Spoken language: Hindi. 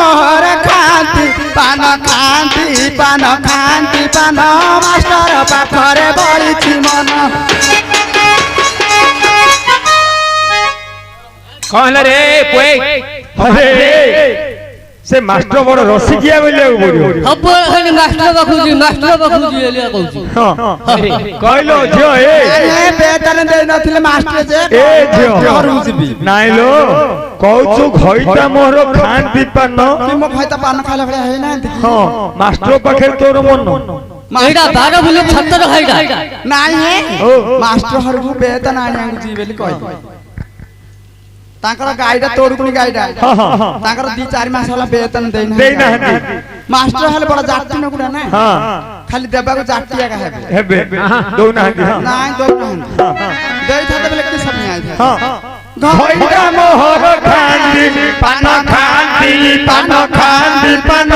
मोहर खाती पान खाती पान खाती पान मास्टर पाखरे बड़ी मन कौन रे अरे से मास्टर बड़ रसिकिया बोले पड़ो अब मास्टर बाखुजी एलिया कहूची कहलो झियो ए बेतन दे नथिले मास्टर जे ए झियो नाइ लो कहू घइता मोर खान दीपान तुम खैता पान खाला भले है ना हां मास्टर पाखे तोर मन एडा 12 बुले 76 खाइडा नाही है मास्टर हर को बेतन आनी जी बेली कहि तांकर गाइडा तोरुकुनी गाइडा तांकर 2-4 मास होला वेतन देना मास्टर हल बड़ा जाति न गुडा ना खाली देबा को जातिया का हेबे दो ना नाही दो ना देई थाते बेले कि सब नहीं आइ था घइता मोहर खांदी पान खांदी पान